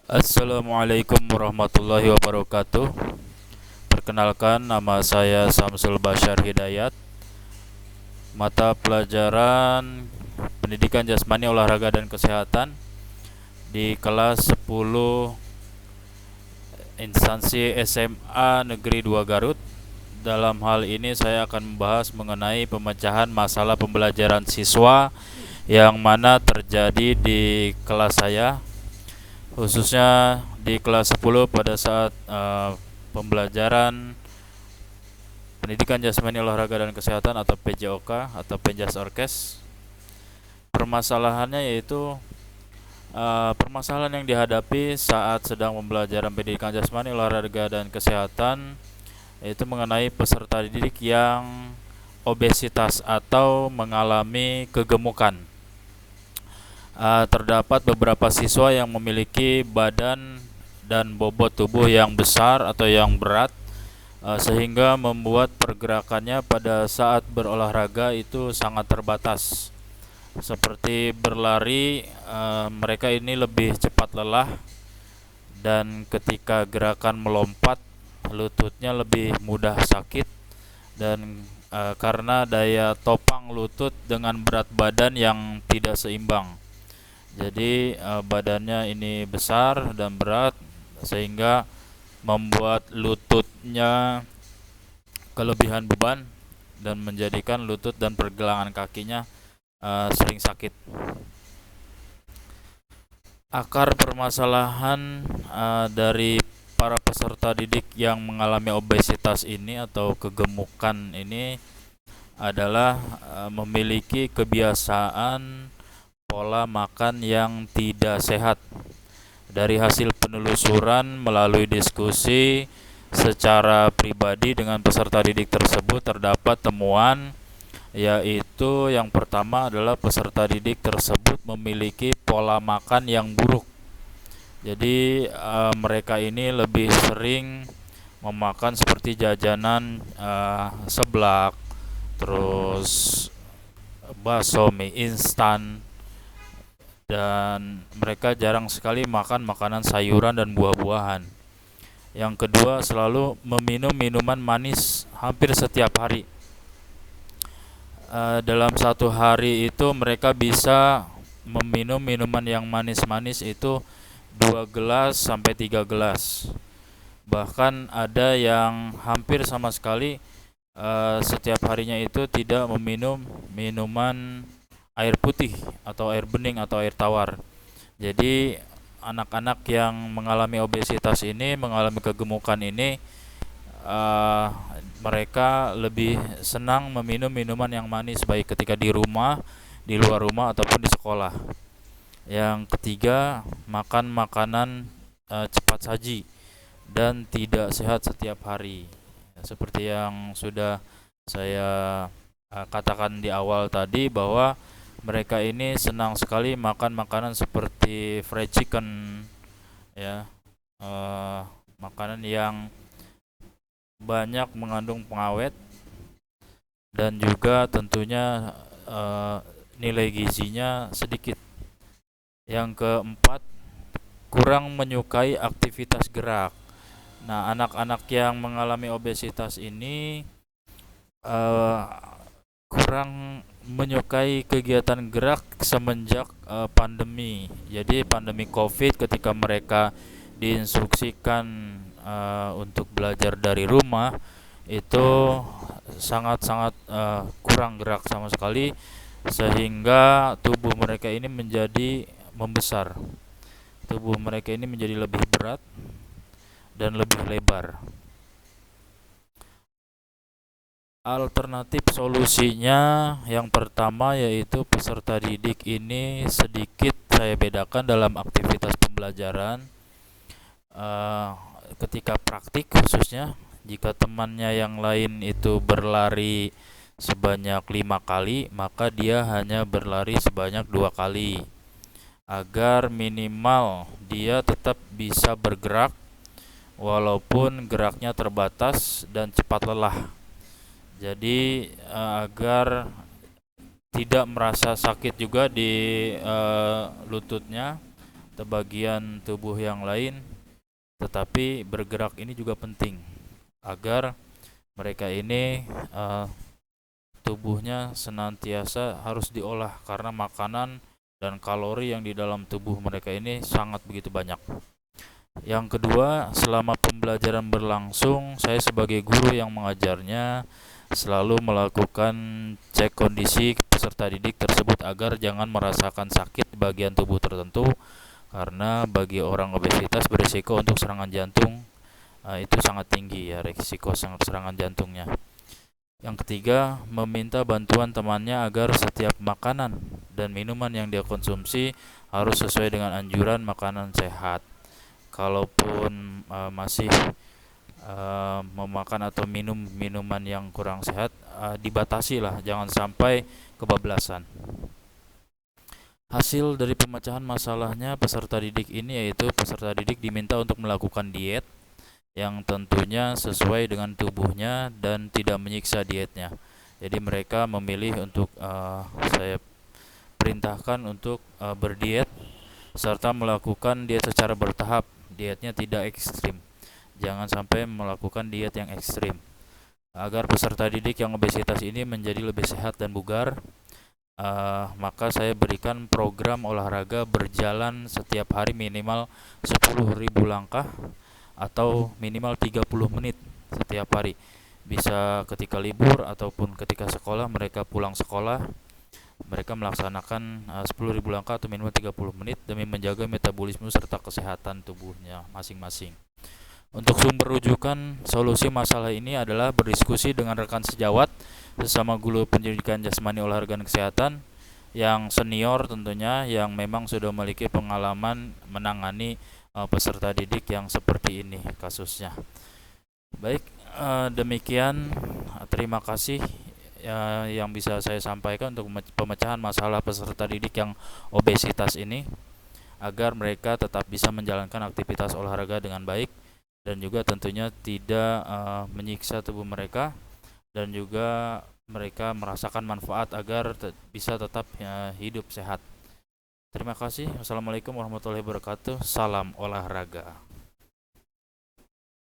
Assalamualaikum warahmatullahi wabarakatuh. Perkenalkan, nama saya Samsul Bashar Hidayat. Mata pelajaran Pendidikan Jasmani, Olahraga dan Kesehatan di kelas 10 instansi SMA Negeri 2 Garut. Dalam hal ini saya akan membahas mengenai pemecahan masalah pembelajaran siswa yang mana terjadi di kelas saya, khususnya di kelas 10 pada saat pembelajaran Pendidikan Jasmani, Olahraga dan Kesehatan atau PJOK atau Penjas Orkes. Permasalahannya yaitu permasalahan yang dihadapi saat sedang pembelajaran Pendidikan Jasmani, Olahraga dan Kesehatan, yaitu mengenai peserta didik yang obesitas atau mengalami kegemukan. Terdapat beberapa siswa yang memiliki badan dan bobot tubuh yang besar atau yang berat, sehingga membuat pergerakannya pada saat berolahraga itu sangat terbatas. Seperti berlari, mereka ini lebih cepat lelah, dan ketika gerakan melompat, lututnya lebih mudah sakit, dan karena daya topang lutut dengan berat badan yang tidak seimbang. Jadi badannya ini besar dan berat, sehingga membuat lututnya kelebihan beban dan menjadikan lutut dan pergelangan kakinya sering sakit. Akar permasalahan dari para peserta didik yang mengalami obesitas ini atau kegemukan ini adalah memiliki kebiasaan pola makan yang tidak sehat. Dari hasil penelusuran melalui diskusi secara pribadi dengan peserta didik tersebut, terdapat temuan, yaitu yang pertama adalah peserta didik tersebut memiliki pola makan yang buruk. Jadi mereka ini lebih sering memakan seperti jajanan seblak, terus bakso, mie instan, dan mereka jarang sekali makan makanan sayuran dan buah-buahan. Yang kedua, selalu meminum minuman manis hampir setiap hari. Dalam satu hari itu mereka bisa meminum minuman yang manis-manis itu 2 gelas sampai 3 gelas. Bahkan ada yang hampir sama sekali setiap harinya itu tidak meminum minuman air putih atau air bening atau air tawar. Jadi anak-anak yang mengalami obesitas ini, mengalami kegemukan ini, mereka lebih senang meminum minuman yang manis, baik ketika di rumah, di luar rumah, ataupun di sekolah. Yang ketiga, makan makanan cepat saji dan tidak sehat setiap hari. Seperti yang sudah saya katakan di awal tadi, bahwa mereka ini senang sekali makan makanan seperti fried chicken, ya, makanan yang banyak mengandung pengawet dan juga tentunya nilai gizinya sedikit. Yang keempat, kurang menyukai aktivitas gerak. Nah, anak-anak yang mengalami obesitas ini kurang menyukai kegiatan gerak semenjak pandemi. Jadi pandemi Covid, ketika mereka diinstruksikan untuk belajar dari rumah, itu sangat-sangat kurang gerak sama sekali, sehingga tubuh mereka ini menjadi membesar. Tubuh mereka ini menjadi lebih berat dan lebih lebar. Alternatif solusinya yang pertama yaitu peserta didik ini sedikit saya bedakan dalam aktivitas pembelajaran. Ketika praktik khususnya, jika temannya yang lain itu berlari sebanyak 5 kali, maka dia hanya berlari sebanyak 2 kali, agar minimal dia tetap bisa bergerak walaupun geraknya terbatas dan cepat lelah. Jadi agar tidak merasa sakit juga di lututnya, bagian tubuh yang lain, tetapi bergerak ini juga penting agar mereka ini tubuhnya senantiasa harus diolah, karena makanan dan kalori yang di dalam tubuh mereka ini sangat begitu banyak. Yang kedua, selama pembelajaran berlangsung, saya sebagai guru yang mengajarnya selalu melakukan cek kondisi peserta didik tersebut agar jangan merasakan sakit di bagian tubuh tertentu, karena bagi orang obesitas berisiko untuk serangan jantung itu sangat tinggi ya, risiko serangan jantungnya. Yang ketiga, meminta bantuan temannya agar setiap makanan dan minuman yang dia konsumsi harus sesuai dengan anjuran makanan sehat. Kalaupun masih memakan atau minum minuman yang kurang sehat, dibatasi lah, jangan sampai kebablasan. Hasil dari pemecahan masalahnya peserta didik ini yaitu peserta didik diminta untuk melakukan diet yang tentunya sesuai dengan tubuhnya dan tidak menyiksa dietnya. Jadi mereka memilih untuk saya perintahkan untuk berdiet serta melakukan diet secara bertahap. Dietnya tidak ekstrim. Jangan sampai melakukan diet yang ekstrim. Agar peserta didik yang obesitas ini menjadi lebih sehat dan bugar, maka saya berikan program olahraga berjalan setiap hari minimal 10.000 langkah atau minimal 30 menit setiap hari. Bisa ketika libur ataupun ketika sekolah, mereka pulang sekolah, mereka melaksanakan 10.000 langkah atau minimal 30 menit demi menjaga metabolisme serta kesehatan tubuhnya masing-masing. Untuk sumber rujukan solusi masalah ini adalah berdiskusi dengan rekan sejawat sesama guru pendidikan jasmani olahraga dan kesehatan yang senior tentunya, yang memang sudah memiliki pengalaman menangani peserta didik yang seperti ini kasusnya. Baik, demikian, terima kasih yang bisa saya sampaikan untuk pemecahan masalah peserta didik yang obesitas ini, agar mereka tetap bisa menjalankan aktivitas olahraga dengan baik dan juga tentunya tidak menyiksa tubuh mereka, dan juga mereka merasakan manfaat agar bisa tetap hidup sehat. Terima kasih. Wassalamualaikum warahmatullahi wabarakatuh. Salam olahraga.